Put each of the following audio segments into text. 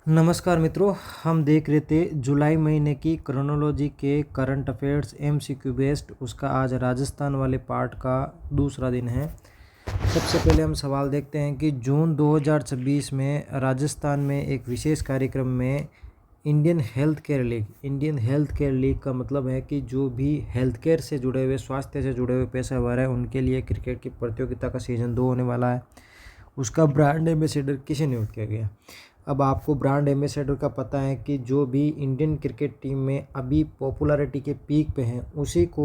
नमस्कार मित्रों, हम देख रहे थे जुलाई महीने की क्रोनोलॉजी के करंट अफेयर्स एमसीक्यू बेस्ड। उसका आज राजस्थान वाले पार्ट का दूसरा दिन है। सबसे पहले हम सवाल देखते हैं कि जून 2026 में राजस्थान में एक विशेष कार्यक्रम में इंडियन हेल्थ केयर लीग का मतलब है कि जो भी हेल्थ केयर से जुड़े हुए, स्वास्थ्य से जुड़े हुए पेशेवर हैं, उनके लिए क्रिकेट की प्रतियोगिता का सीज़न 2 होने वाला है। उसका ब्रांड एम्बेसडर किसे नियुक्त किया गया? अब आपको ब्रांड एम्बेसडर का पता है कि जो भी इंडियन क्रिकेट टीम में अभी पॉपुलैरिटी के पीक पे हैं उसी को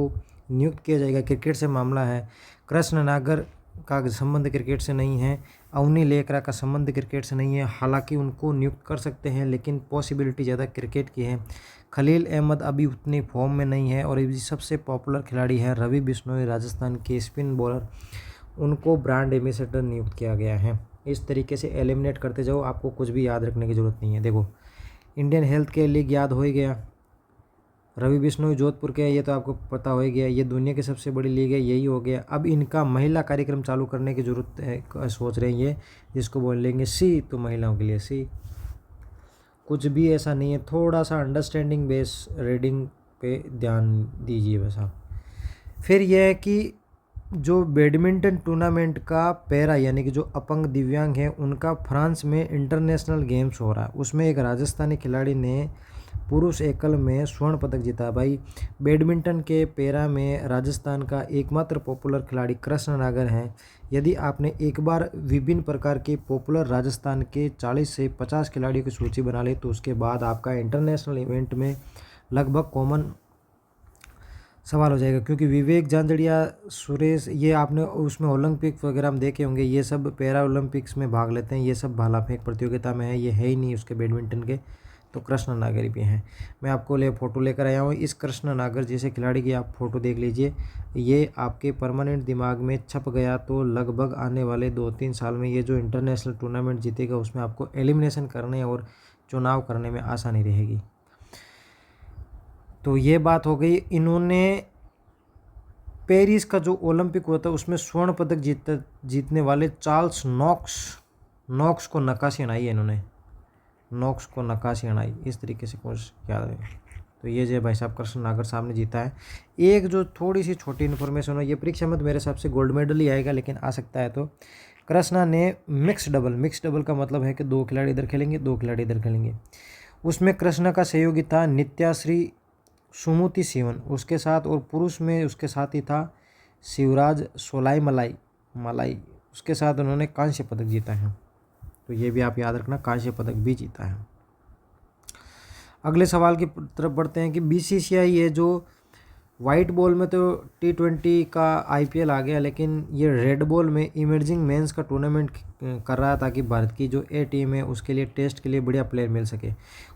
नियुक्त किया जाएगा। क्रिकेट से मामला है। कृष्ण नागर का संबंध क्रिकेट से नहीं है, अवनी लेकरा का संबंध क्रिकेट से नहीं है। हालांकि उनको नियुक्त कर सकते हैं लेकिन पॉसिबिलिटी ज़्यादा क्रिकेट की है। खलील अहमद अभी उतनी फॉर्म में नहीं है और अभी सबसे पॉपुलर खिलाड़ी है रवि बिश्नोई, राजस्थान के स्पिन बॉलर। उनको ब्रांड एम्बेसडर नियुक्त किया गया है। इस तरीके से एलिमिनेट करते जाओ, आपको कुछ भी याद रखने की ज़रूरत नहीं है। देखो, इंडियन हेल्थ केयर लीग याद हो ही गया। रवि बिश्नोई जोधपुर के, ये तो आपको पता हो ही गया। ये दुनिया की सबसे बड़ी लीग है, यही हो गया। अब इनका महिला कार्यक्रम चालू करने की ज़रूरत है, सोच रहे हैं ये, जिसको बोल लेंगे सी, तो महिलाओं के लिए सी। कुछ भी ऐसा नहीं है, थोड़ा सा अंडरस्टैंडिंग बेस रीडिंग पे ध्यान दीजिए बस आप। फिर यह है कि जो बैडमिंटन टूर्नामेंट का पैरा यानी कि जो अपंग दिव्यांग हैं उनका फ्रांस में इंटरनेशनल गेम्स हो रहा है। उसमें एक राजस्थानी खिलाड़ी ने पुरुष एकल में स्वर्ण पदक जीता। भाई, बैडमिंटन के पैरा में राजस्थान का एकमात्र पॉपुलर खिलाड़ी कृष्ण नागर हैं। यदि आपने एक बार विभिन्न प्रकार के पॉपुलर राजस्थान के 40 से 50 खिलाड़ियों की सूची बना ली तो उसके बाद आपका इंटरनेशनल इवेंट में लगभग कॉमन सवाल हो जाएगा। क्योंकि विवेक झांझड़िया, सुरेश, ये आपने उसमें ओलंपिक वगैरह में देखे होंगे, ये सब पैरा ओलंपिक्स में भाग लेते हैं। ये सब भाला फेंक प्रतियोगिता में है, ये है ही नहीं उसके बैडमिंटन के। तो कृष्ण नागर भी हैं। मैं आपको फ़ोटो लेकर आया हूँ। इस कृष्ण नागर जैसे खिलाड़ी की आप फ़ोटो देख लीजिए। ये आपके परमानेंट दिमाग में छप गया तो लगभग आने वाले 2-3 साल में ये जो इंटरनेशनल टूर्नामेंट जीतेगा उसमें आपको एलिमिनेशन करने और चुनाव करने में आसानी रहेगी। तो ये बात हो गई। इन्होंने पेरिस का जो ओलंपिक हुआ था उसमें स्वर्ण पदक जीतने वाले चार्ल्स नॉक्स को नक्काशी अनाई है इन्होंने। नॉक्स को नक्काशी अनाई, इस तरीके से कुछ याद है। तो ये जो भाई साहब कृष्ण नागर साहब ने जीता है। एक जो थोड़ी सी छोटी इन्फॉर्मेशन हो, ये परीक्षा में तो मेरे हिसाब से गोल्ड मेडल ही आएगा, लेकिन आ सकता है। तो कृष्णा ने मिक्स डबल का मतलब है कि 2 खिलाड़ी इधर खेलेंगे, 2 खिलाड़ी इधर खेलेंगे। उसमें कृष्णा का सहयोगी था नित्याश्री सुमुति सिवन उसके साथ, और पुरुष में उसके साथ ही था शिवराज सोलाई मलाई, उसके साथ उन्होंने कांस्य पदक जीता है। तो ये भी आप याद रखना, कांस्य पदक भी जीता है। अगले सवाल की तरफ बढ़ते हैं कि बीसीसीआई ये जो वाइट बॉल में तो T20 का IPL आ गया, लेकिन ये रेड बॉल में इमर्जिंग मेंस का टूर्नामेंट कर रहा है ताकि भारत की जो ए टीम है उसके लिए टेस्ट के लिए बढ़िया प्लेयर मिल सके।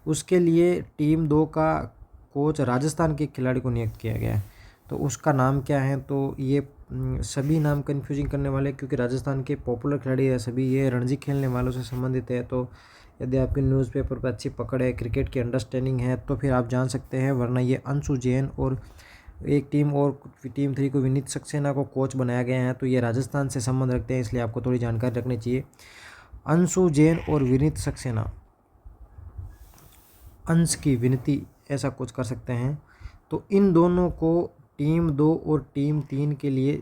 उसके लिए टीम 2 का कोच राजस्थान के खिलाड़ी को नियुक्त किया गया है। तो उसका नाम क्या है? तो ये सभी नाम कन्फ्यूजिंग करने वाले, क्योंकि राजस्थान के पॉपुलर खिलाड़ी है सभी, ये रणजी खेलने वालों से संबंधित है। तो यदि आपकी न्यूज़पेपर पर अच्छी पकड़ है, क्रिकेट की अंडरस्टैंडिंग है, तो फिर आप जान सकते हैं। वरना ये अंशु जैन और एक टीम और टीम 3 को विनीत सक्सेना को कोच बनाया गया है। तो ये राजस्थान से संबंध रखते हैं, इसलिए आपको थोड़ी जानकारी रखनी चाहिए। अंशु जैन और विनीत सक्सेना, अंश की विनती, ऐसा कुछ कर सकते हैं। तो इन दोनों को टीम 2 और टीम 3 के लिए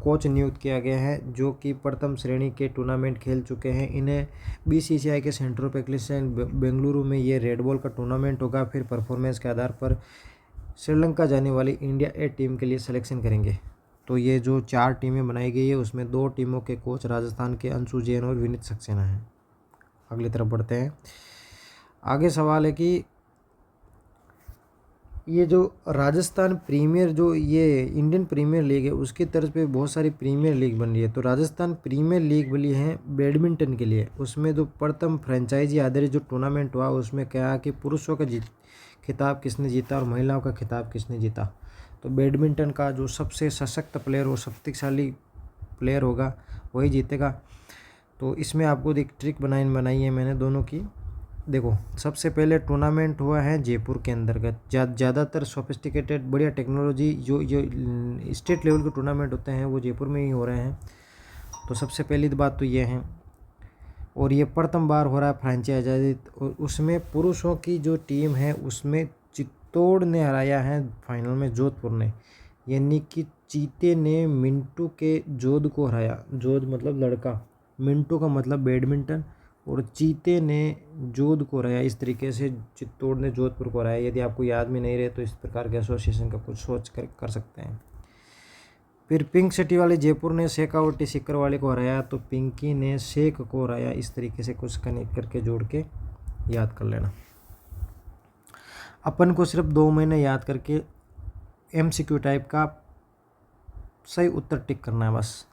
कोच नियुक्त किया गया है, जो कि प्रथम श्रेणी के टूर्नामेंट खेल चुके हैं। इन्हें बीसीसीआई के सेंटर ऑफ एक्सीलेंस बेंगलुरु में ये रेड बॉल का टूर्नामेंट होगा। फिर परफॉर्मेंस के आधार पर श्रीलंका जाने वाली इंडिया ए टीम के लिए सिलेक्शन करेंगे। तो ये जो 4 टीमें बनाई गई है उसमें 2 टीमों के कोच राजस्थान के अंशु जैन और विनीत सक्सेना हैं। अगली तरफ बढ़ते हैं। आगे सवाल है कि ये जो राजस्थान प्रीमियर, जो ये इंडियन प्रीमियर लीग है, उसकी तर्ज पे बहुत सारी प्रीमियर लीग बन रही है। तो राजस्थान प्रीमियर लीग बनी है बैडमिंटन के लिए। उसमें जो प्रथम फ्रेंचाइजी आधारित जो टूर्नामेंट हुआ उसमें क्या कि पुरुषों का खिताब किसने जीता और महिलाओं का खिताब किसने जीता। तो बैडमिंटन का जो सबसे सशक्त प्लेयर और शक्तिशाली प्लेयर होगा वही जीतेगा। तो इसमें आपको एक ट्रिक बनाई है मैंने दोनों की। देखो, सबसे पहले टूर्नामेंट हुआ है जयपुर के अंतर्गत। ज़्यादातर सोफिस्टिकेटेड बढ़िया टेक्नोलॉजी जो स्टेट लेवल के टूर्नामेंट होते हैं वो जयपुर में ही हो रहे हैं। तो सबसे पहली बात तो ये है। और ये प्रथम बार हो रहा है फ्रेंचाइज आयोजित। और उसमें पुरुषों की जो टीम है उसमें चित्तौड़ ने हराया है फाइनल में जोधपुर ने, यानी कि चीते ने मिंटू के जोध को हराया। जोध मतलब लड़का, मिंटू का मतलब बैडमिंटन, और चीते ने जोध को हराया। इस तरीके से चित्तौड़ ने जोधपुर को हराया। यदि आपको याद में नहीं रहे तो इस प्रकार के एसोसिएशन का कुछ सोच कर सकते हैं। फिर पिंक सिटी वाले जयपुर ने शेखावटी सीकर वाले को हराया, तो पिंकी ने शेख को हराया। इस तरीके से कुछ कनेक्ट करके जोड़ के याद कर लेना। अपन को सिर्फ 2 महीने याद करके MCQ टाइप का सही उत्तर टिक करना है बस।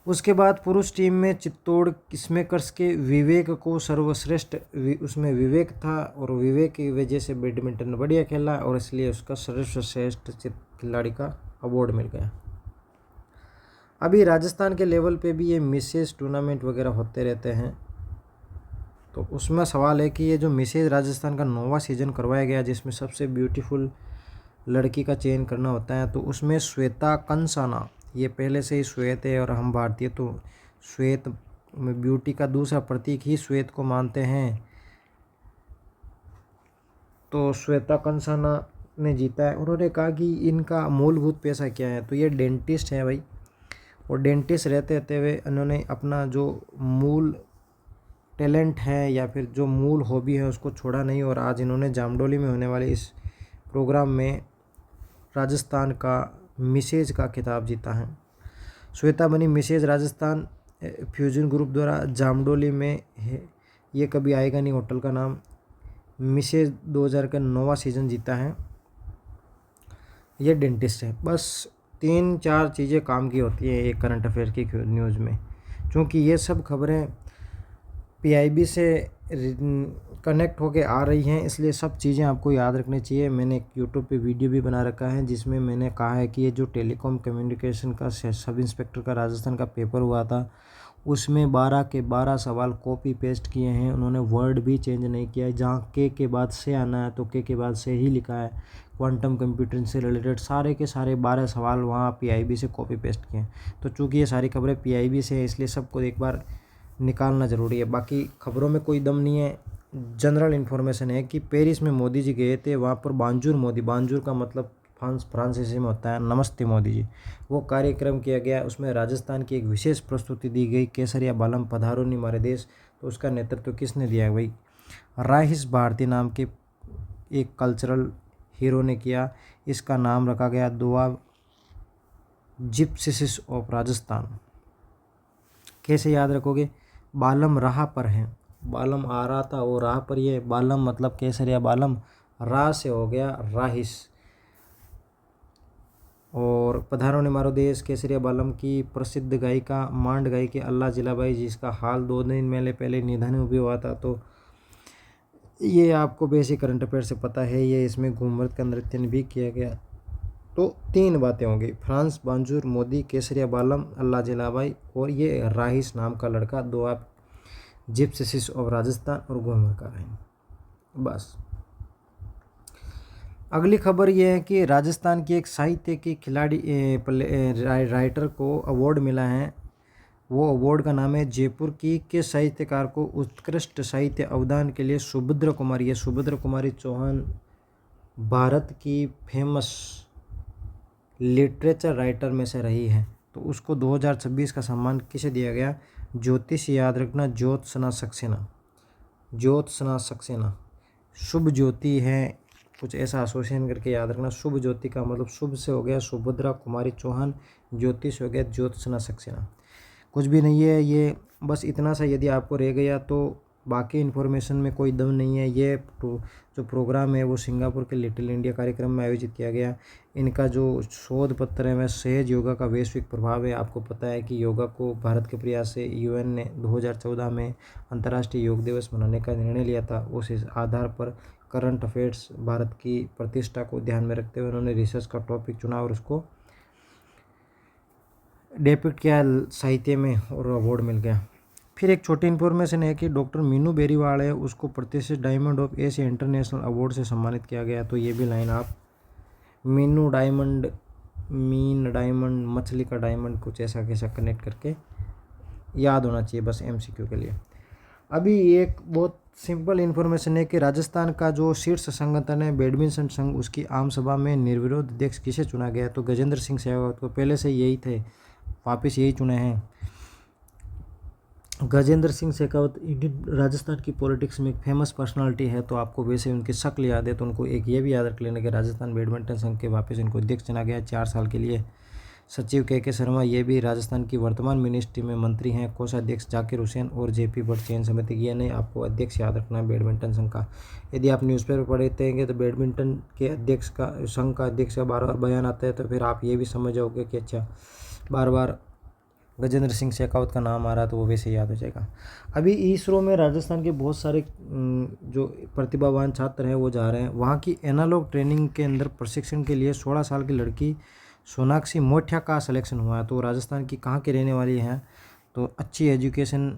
उसके बाद पुरुष टीम में चित्तौड़ स्मैकर्स के विवेक को सर्वश्रेष्ठ, उसमें विवेक था और विवेक की वजह से बैडमिंटन बढ़िया खेला और इसलिए उसका सर्वश्रेष्ठ खिलाड़ी का अवार्ड मिल गया। अभी राजस्थान के लेवल पे भी ये मिसेज टूर्नामेंट वगैरह होते रहते हैं, तो उसमें सवाल है कि ये जो मिसेज राजस्थान का 9वां सीजन करवाया गया जिसमें सबसे ब्यूटीफुल लड़की का चयन करना होता है, तो उसमें श्वेता कंसाना, ये पहले से ही श्वेत है और हम भारतीय तो श्वेत में ब्यूटी का दूसरा प्रतीक ही श्वेत को मानते हैं, तो श्वेता कंसाना ने जीता है। उन्होंने कहा कि इनका मूलभूत पेशा क्या है, तो ये डेंटिस्ट है भाई, और डेंटिस्ट रहते हुए इन्होंने अपना जो मूल टैलेंट है या फिर जो मूल हॉबी है उसको छोड़ा नहीं, और आज इन्होंने जामडोली में होने वाले इस प्रोग्राम में राजस्थान का मिसेज का खिताब जीता है। श्वेता बनी मिसेज राजस्थान फ्यूजन ग्रुप द्वारा जामडोली में है, ये कभी आएगा नहीं होटल का नाम। मिसेज 2000 का 9वां सीजन जीता है। ये डेंटिस्ट है। बस 3-4 चीज़ें काम की होती है एक करंट अफेयर की न्यूज़ में, क्योंकि ये सब खबरें PIB से कनेक्ट होके आ रही हैं, इसलिए सब चीज़ें आपको याद रखनी चाहिए। मैंने एक यूट्यूब पे वीडियो भी बना रखा है जिसमें मैंने कहा है कि ये जो टेलीकॉम कम्युनिकेशन का सब इंस्पेक्टर का राजस्थान का पेपर हुआ था उसमें 12 के 12 सवाल कॉपी पेस्ट किए हैं, उन्होंने वर्ड भी चेंज नहीं किया है। जहाँ के बाद से आना है तो के बाद से ही लिखा है। क्वांटम कंप्यूटिंग से रिलेटेड सारे के सारे 12 सवाल वहाँ PIB से कॉपी पेस्ट किए हैं। तो चूँकि ये सारी खबरें PIB से है इसलिए सबको एक बार निकालना ज़रूरी है। बाकी खबरों में कोई दम नहीं है, जनरल इन्फॉर्मेशन है कि पेरिस में मोदी जी गए थे, वहाँ पर बांजुर मोदी, बांजुर का मतलब फ्रांसीसी में होता है नमस्ते मोदी जी, वो कार्यक्रम किया गया। उसमें राजस्थान की एक विशेष प्रस्तुति दी गई, केसरिया बालम पधारो नी हमारे देश। तो उसका नेतृत्व किसने दिया है भाई? राहिस भारती नाम के एक कल्चरल हीरो ने किया। इसका नाम रखा गया दोआब जिप्सिस ऑफ राजस्थान। कैसे याद रखोगे? बालम राह पर है, बालम आ रहा था वो राह पर, ये बालम मतलब केसरिया बालम, राह से हो गया राहिस। और पधारो ने मारो देश केसरिया बालम की प्रसिद्ध गायिका मांड गायिका अल्लाह जिलाबाई जिसका हाल 2 दिन पहले निधन भी हुआ था। तो ये आपको बेसिक करंट अफेयर से पता है। ये इसमें घूमर का नृत्य भी किया गया। तो 3 बातें होंगी, फ्रांस बांजुर मोदी केसरिया बालम अल्लाह जिलाबाई, और ये राहिस नाम का लड़का दोआब जिप्सिस ऑफ राजस्थान और घूमर का राइन। बस अगली खबर ये है कि राजस्थान की एक साहित्य की खिलाड़ी राइटर को अवार्ड मिला है। वो अवार्ड का नाम है जयपुर की किस साहित्यकार को उत्कृष्ट साहित्य अवदान के लिए सुभद्रा कुमारी, ये सुभद्रा कुमारी चौहान भारत की फेमस लिटरेचर राइटर में से रही है। तो उसको 2026 का सम्मान किसे दिया गया? ज्योतिष याद रखना, ज्योत्सना सक्सेना, ज्योत्सना सक्सेना। शुभ ज्योति है, कुछ ऐसा एसोसिएशन करके याद रखना। शुभ ज्योति का मतलब शुभ से हो गया सुभद्रा कुमारी चौहान, ज्योतिष हो गया ज्योत्सना सक्सेना। कुछ भी नहीं है ये, बस इतना सा यदि आपको रह गया तो बाकी इन्फॉर्मेशन में कोई दम नहीं है। ये जो प्रोग्राम है वो सिंगापुर के लिटिल इंडिया कार्यक्रम में आयोजित किया गया। इनका जो शोध पत्र है वह सहज योगा का वैश्विक प्रभाव है। आपको पता है कि योगा को भारत के प्रयास से UN ने 2014 में अंतर्राष्ट्रीय योग दिवस मनाने का निर्णय लिया था। उस आधार पर करंट अफेयर्स भारत की प्रतिष्ठा को ध्यान में रखते हुए उन्होंने रिसर्च का टॉपिक चुना और उसको डेपिक्ट किया साहित्य में और अवार्ड मिल गया। फिर एक छोटी इन्फॉर्मेशन है कि डॉक्टर मीनू बेरीवाल है, उसको प्रतिष्ठित diamond of Asia international award से सम्मानित किया गया। तो ये भी लाइन आप मीनू डायमंड, मीन डायमंड, मछली का डायमंड, कुछ ऐसा कैसा कनेक्ट करके याद होना चाहिए बस MCQ के लिए। अभी एक बहुत सिंपल इन्फॉर्मेशन है कि राजस्थान का जो शीर्ष संगठन है बैडमिंटन संघ, उसकी आम सभा में निर्विरोध अध्यक्ष किसे चुना गया? तो गजेंद्र सिंह शेखावत को। पहले से यही थे, वापस यही चुने हैं। गजेंद्र सिंह शेखावत इंडियन राजस्थान की पॉलिटिक्स में एक फेमस पर्सनालिटी है, तो आपको वैसे उनकी शक्ल याद है तो उनको एक ये भी याद रख लेना कि राजस्थान बैडमिंटन संघ के वापस इनको अध्यक्ष चुना गया 4 साल के लिए। सचिव के शर्मा ये भी राजस्थान की वर्तमान मिनिस्ट्री में मंत्री हैं। कोषाध्यक्ष जाकिर हुसैन और JP भट्ट चयन समिति की। नहीं, आपको अध्यक्ष याद रखना है बैडमिंटन संघ का। यदि आप न्यूज़पेपर पढ़ते हैं तो बैडमिंटन के अध्यक्ष का, संघ का अध्यक्ष का बार बार बयान आता है, तो फिर आप ये भी समझ जाओगे कि अच्छा बार बार गजेंद्र सिंह शेखावत का नाम आ रहा है, तो वो वैसे याद हो जाएगा। अभी इसरो में राजस्थान के बहुत सारे जो प्रतिभावान छात्र हैं वो जा रहे हैं। वहाँ की एनालॉग ट्रेनिंग के अंदर प्रशिक्षण के लिए 16 साल की लड़की सोनाक्षी मोठिया का सिलेक्शन हुआ है। तो राजस्थान की कहाँ की रहने वाली हैं, तो अच्छी एजुकेशन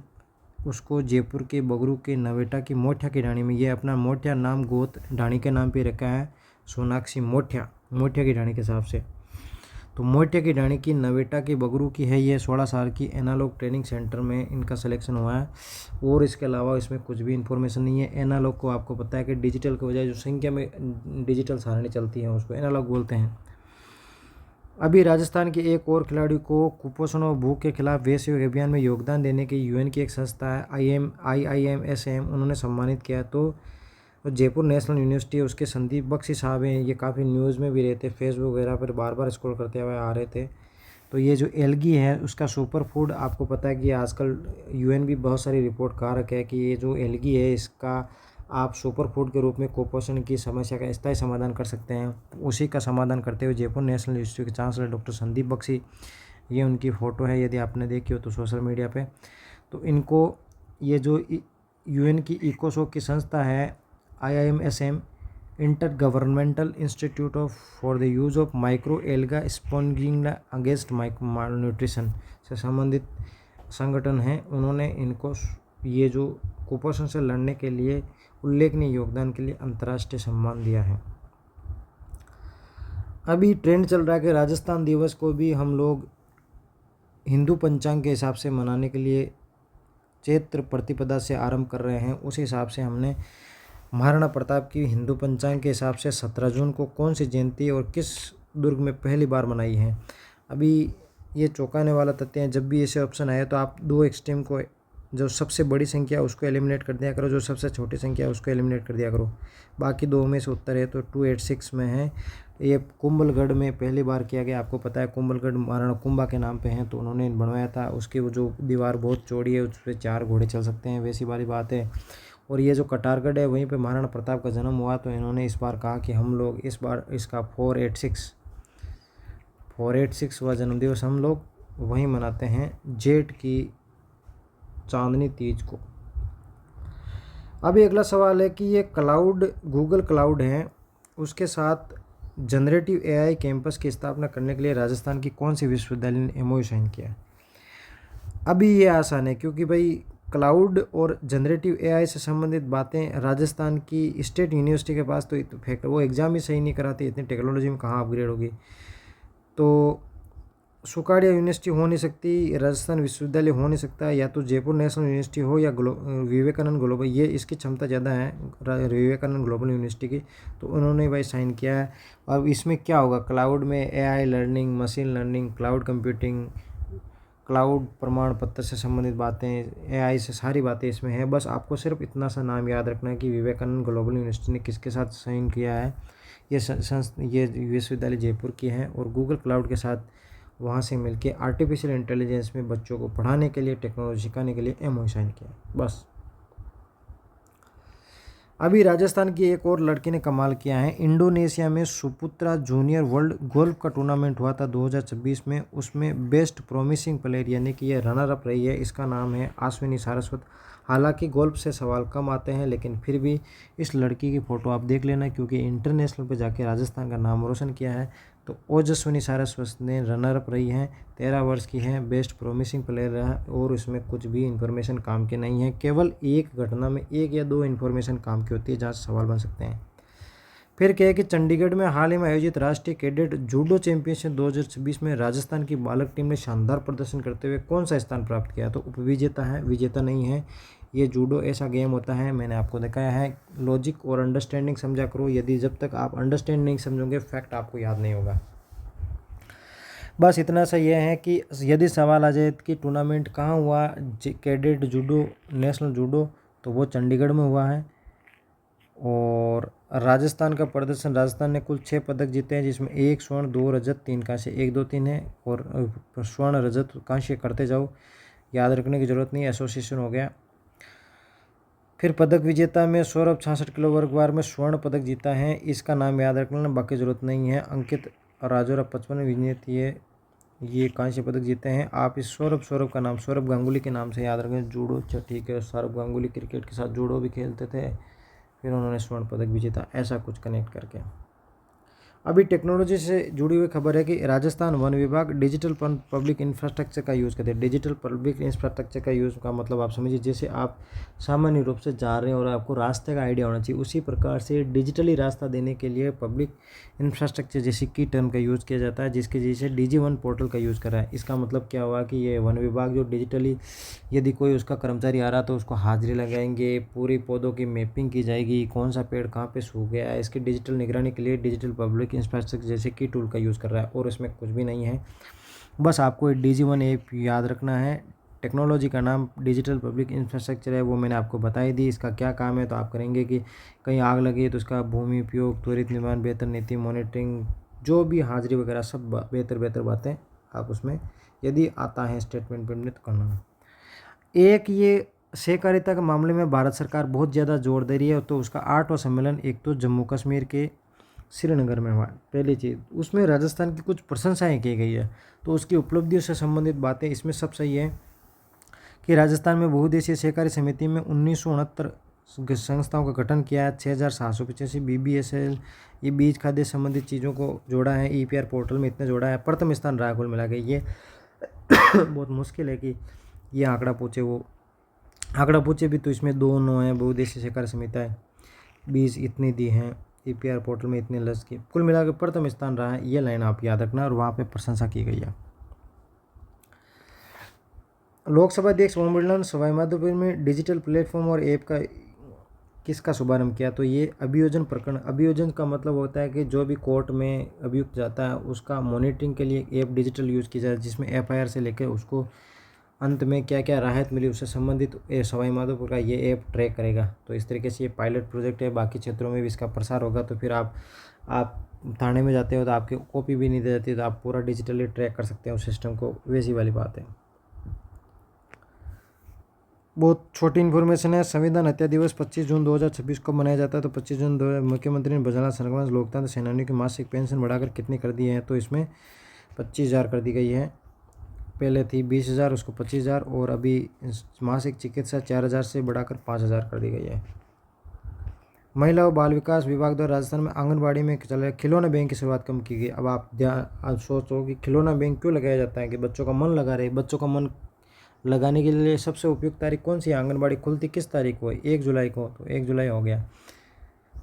उसको जयपुर के बगरू के नवेटा की मोठिया की ढाणी में, ये अपना मोठिया नाम गोत ढाणी के नाम पे रखा है, सोनाक्षी मोठिया, मोठिया की ढाणी के हिसाब से। तो मोठिया की ढाणी की नवेटा की बगरू की है ये, 16 साल की, एनालॉग ट्रेनिंग सेंटर में इनका सिलेक्शन हुआ है। और इसके अलावा इसमें कुछ भी इन्फॉर्मेशन नहीं है। एनालॉग को आपको पता है कि डिजिटल के बजाय जो संख्या में डिजिटल सारणी चलती है उसको एनालॉग बोलते हैं। अभी राजस्थान के एक और खिलाड़ी को कुपोषण और भूख के खिलाफ वैश्विक अभियान में योगदान देने की UN की एक संस्था है IIMSM, उन्होंने सम्मानित किया। तो जयपुर नेशनल यूनिवर्सिटी है, उसके संदीप बख्शी साहब हैं, ये काफ़ी न्यूज़ में भी रहते, फेसबुक वगैरह पर बार बार स्क्रॉल करते हुए आ रहे थे। तो ये जो एल्गी है उसका सुपर फूड, आपको पता है कि आजकल UN भी बहुत सारी रिपोर्ट कहा रखा है कि ये जो एल्गी है इसका आप सुपर फूड के रूप में कुपोषण की समस्या का स्थायी समाधान कर सकते हैं। उसी का समाधान करते हुए जयपुर नेशनल यूनिवर्सिटी के चांसलर डॉक्टर संदीप बख्शी, ये उनकी फ़ोटो है यदि आपने देखी हो तो सोशल मीडिया पे। तो इनको ये जो UN की इकोसॉक की संस्था है IIMSM, inter governmental institute for the use of micro alga sponging against mall nutrition से संबंधित संगठन है। उन्होंने इनको ये जो कुपोषण से लड़ने के लिए उल्लेखनीय योगदान के लिए अंतर्राष्ट्रीय सम्मान दिया है। अभी ट्रेंड चल रहा है कि राजस्थान दिवस को भी हम लोग हिंदू पंचांग के हिसाब से मनाने के लिए चैत्र प्रतिपदा से आरंभ कर रहे हैं। उस हिसाब से हमने महाराणा प्रताप की हिंदू पंचांग के हिसाब से 17 जून को कौन सी जयंती और किस दुर्ग में पहली बार मनाई है। अभी ये चौंकाने वाला तथ्य है, जब भी ऐसे ऑप्शन आए तो आप दो एक्सट्रीम को, जो सबसे बड़ी संख्या है उसको एलिमिनेट कर दिया करो, जो सबसे छोटी संख्या है उसको एलिमिनेट कर दिया करो। बाकी दो में से उत्तर है तो 286 में है। ये कुंभलगढ़ में पहली बार किया गया। आपको पता है कुंभलगढ़ महाराणा कुंभा के नाम पे है, तो उन्होंने बनवाया था। उसकी वो जो दीवार बहुत चौड़ी है, उस पर 4 घोड़े चल सकते हैं, वैसी वाली बात है। और ये जो कटारगढ़ है वहीं पे महाराणा प्रताप का जन्म हुआ, तो इन्होंने इस बार कहा कि हम लोग इस बार इसका 486वां जन्मदिवस हम लोग वहीं मनाते हैं, जेठ की चांदनी तीज को। अभी अगला सवाल है कि ये क्लाउड, गूगल क्लाउड है, उसके साथ जनरेटिव AI कैंपस की स्थापना करने के लिए राजस्थान की कौन सी विश्वविद्यालय ने MOU साइन किया है। अभी ये आसान है क्योंकि भाई क्लाउड और जनरेटिव AI से संबंधित बातें राजस्थान की स्टेट यूनिवर्सिटी के पास तो फैक्ट, वो एग्ज़ाम ही सही नहीं कराती, इतनी टेक्नोलॉजी में कहाँ अपग्रेड होगी। तो सुकाड़िया यूनिवर्सिटी हो नहीं सकती, राजस्थान विश्वविद्यालय हो नहीं सकता, या तो जयपुर नेशनल यूनिवर्सिटी हो या विवेकानंद ग्लोबल, ये इसकी क्षमता ज़्यादा है विवेकानंद ग्लोबल यूनिवर्सिटी की, तो उन्होंने भाई साइन किया है। अब इसमें क्या होगा, क्लाउड में AI learning, machine learning, cloud computing, cloud प्रमाण पत्र से संबंधित बातें, AI से सारी बातें इसमें है। बस आपको सिर्फ इतना सा नाम याद रखना है कि विवेकानंद ग्लोबल यूनिवर्सिटी ने किसके साथ साइन किया है। ये विश्वविद्यालय जयपुर की है और गूगल क्लाउड के साथ वहाँ से मिलके आर्टिफिशियल इंटेलिजेंस में बच्चों को पढ़ाने के लिए, टेक्नोलॉजी सिखाने के लिए MOU साइन किया। बस अभी राजस्थान की एक और लड़की ने कमाल किया है। इंडोनेशिया में सुपुत्रा जूनियर वर्ल्ड गोल्फ का टूर्नामेंट हुआ था 2026 में, उसमें बेस्ट प्रोमिसिंग प्लेयर यानी कि ये रनर अप रही है। इसका नाम है अश्विनी सारस्वत। हालांकि गोल्फ से सवाल कम आते हैं, लेकिन फिर भी इस लड़की की फ़ोटो आप देख लेना, क्योंकि इंटरनेशनल पे जाके राजस्थान का नाम रोशन किया है। तो ओजस्विनी सारस्वत ने रनर अप रही हैं, 13 वर्ष की हैं, बेस्ट प्रोमिसिंग प्लेयर रहा, और उसमें कुछ भी इन्फॉर्मेशन काम की नहीं है। केवल एक घटना में 1 या 2 इन्फॉर्मेशन काम की होती है जहाँ से सवाल बन सकते हैं। फिर क्या है कि चंडीगढ़ में हाल ही में आयोजित राष्ट्रीय कैडेट जूडो चैंपियनशिप 2026 में राजस्थान की बालक टीम ने शानदार प्रदर्शन करते हुए कौन सा स्थान प्राप्त किया? तो उपविजेता है, विजेता नहीं है। ये जूडो ऐसा गेम होता है, मैंने आपको दिखाया है। लॉजिक और अंडरस्टैंडिंग समझा करो, यदि जब तक आप अंडरस्टैंड नहीं समझोगे फैक्ट आपको याद नहीं होगा। बस इतना सा यह है कि यदि सवाल आ जाए कि टूर्नामेंट कहाँ हुआ कैडेट जूडो नेशनल जूडो, तो वो चंडीगढ़ में हुआ है। और राजस्थान का प्रदर्शन, राजस्थान ने कुल 6 पदक जीते हैं, जिसमें 1 स्वर्ण 2 रजत 3 कांस्य, 1 2 3 है। और स्वर्ण रजत कांस्य करते जाओ, याद रखने की जरूरत नहीं, एसोसिएशन हो गया। फिर पदक विजेता में सौरभ 66 किलो वर्ग बार में स्वर्ण पदक जीता है, इसका नाम याद रखना, बाकी जरूरत नहीं है। अंकित राजौरा 55 विजेता ये कांस्य पदक जीते हैं। आप इस सौरभ का नाम सौरभ गांगुली के नाम से याद रखें। जूडो, अच्छा ठीक है, सौरभ गांगुली क्रिकेट के साथ जूडो भी खेलते थे, फिर उन्होंने स्वर्ण पदक भी जीता, ऐसा कुछ कनेक्ट करके। अभी टेक्नोलॉजी से जुड़ी हुई खबर है कि राजस्थान वन विभाग डिजिटल पब्लिक इंफ्रास्ट्रक्चर का यूज़ करते हैं। डिजिटल पब्लिक इंफ्रास्ट्रक्चर का यूज़ का मतलब आप समझिए, जैसे आप सामान्य रूप से जा रहे हैं और आपको रास्ते का आइडिया होना चाहिए, उसी प्रकार से डिजिटली रास्ता देने के लिए पब्लिक इंफ्रास्ट्रक्चर जैसे की टर्म का यूज़ किया जाता है, जिसके जैसे DG1 पोर्टल का यूज़ कर रहा है। इसका मतलब क्या हुआ कि ये वन विभाग जो डिजिटली, यदि कोई उसका कर्मचारी आ रहा तो उसको हाजिरी लगाएंगे, पूरी पौधों की मैपिंग की जाएगी, कौन सा पेड़ कहाँ पे सूख गया है, इसकी डिजिटल निगरानी के लिए डिजिटल पब्लिक इंफ्रास्ट्रक्चर जैसे की टूल का यूज़ कर रहा है। और इसमें कुछ भी नहीं है, बस आपको DG1 ऐप याद रखना है। टेक्नोलॉजी का नाम डिजिटल पब्लिक इंफ्रास्ट्रक्चर है, वो मैंने आपको बताई दी। इसका क्या काम है तो आप करेंगे कि कहीं आग लगी तो उसका भूमि उपयोग, त्वरित निर्माण, बेहतर नीति, मॉनिटरिंग, जो भी हाजिरी वगैरह सब बेहतर बातें आप उसमें यदि आता है स्टेटमेंट पेमेंट करना। एक ये सहकारिता के मामले में भारत सरकार बहुत ज़्यादा जोर दे रही है, तो उसका 8वां सम्मेलन एक तो जम्मू कश्मीर के श्रीनगर में हुआ। पहली चीज़, उसमें राजस्थान की कुछ प्रशंसाएं की गई है, तो उसकी उपलब्धियों से संबंधित बातें इसमें सब सही है कि राजस्थान में बहुउद्देशीय सहकारी समिति में 1969 संस्थाओं का गठन किया है। 6785 BBSL ये बीज खाद्य संबंधित चीज़ों को जोड़ा है, EPR पोर्टल में इतने जोड़ा है। प्रथम स्थान रहा कुल मिला के। ये बहुत मुश्किल है कि ये आंकड़ा पूछे भी, तो इसमें 2 9 हैं बहुउद्देशीय सहकारी समितियाँ, बीज इतनी दी हैं, EPR पोर्टल में इतने लस की, कुल मिलाकर प्रथम स्थान रहा है। ये लाइन आप याद रखना, और वहाँ पे प्रशंसा की गई है। लोकसभा अध्यक्ष ओम बिरला ने सवाई माधोपुर में डिजिटल प्लेटफॉर्म और ऐप का किसका शुभारंभ किया? तो ये अभियोजन प्रकरण, अभियोजन का मतलब होता है कि जो भी कोर्ट में अभियुक्त जाता है उसका मॉनिटरिंग के लिए ऐप डिजिटल यूज़ की जाए, जिसमें FIR से लेकर उसको अंत में क्या क्या राहत मिली उससे संबंधित सवाई माधोपुर का ये ऐप ट्रैक करेगा। तो इस तरीके से ये पायलट प्रोजेक्ट है, बाकी क्षेत्रों में भी इसका प्रसार होगा। तो फिर आप थाने में जाते हो तो आपकी कॉपी भी नहीं दी जाती, तो आप पूरा डिजिटली ट्रैक कर सकते हैं उस सिस्टम को, वैसी वाली बात है। बहुत छोटी इन्फॉर्मेशन है। संविधान हत्या दिवस 25 जून 2026 को मनाया जाता है। तो 25 जून मुख्यमंत्री ने बजरंग संघर्ष लोकतंत्र सेनानियों की मासिक पेंशन बढ़ाकर कितनी कर दी है? तो इसमें 25,000 कर दी गई है। पहले थी 20,000, उसको 25,000, और अभी मासिक चिकित्सा 4,000 से बढ़ाकर 5,000 कर दी गई है। महिला और बाल विकास विभाग द्वारा राजस्थान में आंगनबाड़ी में चले खिलौना बैंक की शुरुआत कम की गई। अब आप सोचो कि खिलौना बैंक क्यों लगाया जाता है? कि बच्चों का मन लगा रहे। बच्चों का मन लगाने के लिए सबसे उपयुक्त तारीख कौन सी है? आंगनबाड़ी खुलती किस तारीख को है? 1 जुलाई को, तो 1 जुलाई हो गया।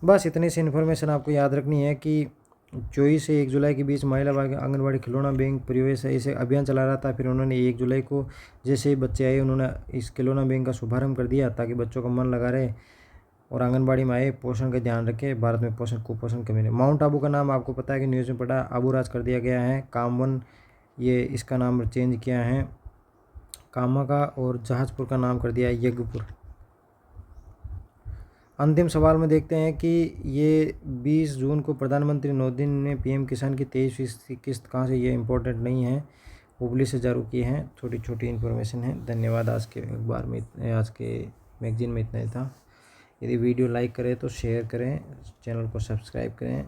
बस इतनी सी इन्फॉर्मेशन आपको याद रखनी है कि 24 से 1 जुलाई के बीच महिला आंगनबाड़ी खिलौना बैंक परिवेश इसे अभियान चला रहा था। फिर उन्होंने 1 जुलाई को जैसे ही बच्चे आए उन्होंने इस खिलौना बैंक का शुभारंभ कर दिया, ताकि बच्चों का मन लगा रहे और आंगनबाड़ी में आए, पोषण का ध्यान रखे। भारत में पोषण कुपोषण कमी नहीं। माउंट आबू का नाम आपको पता है कि न्यूज़ में पढ़ा, आबू राज कर दिया गया है। कामवन ये इसका नाम चेंज किया है कामा का, और जहाजपुर का नाम कर दिया है यज्ञपुर। अंतिम सवाल में देखते हैं कि ये 20 जून को प्रधानमंत्री मोदी ने PM किसान की 23वीं किस्त कहाँ से, ये इम्पोर्टेंट नहीं है, हुबली से जारी की है। छोटी छोटी इन्फॉर्मेशन है। धन्यवाद। आज के अखबार में आज के मैगजीन में इतना ही था। यदि वीडियो लाइक करें तो शेयर करें, चैनल को सब्सक्राइब करें।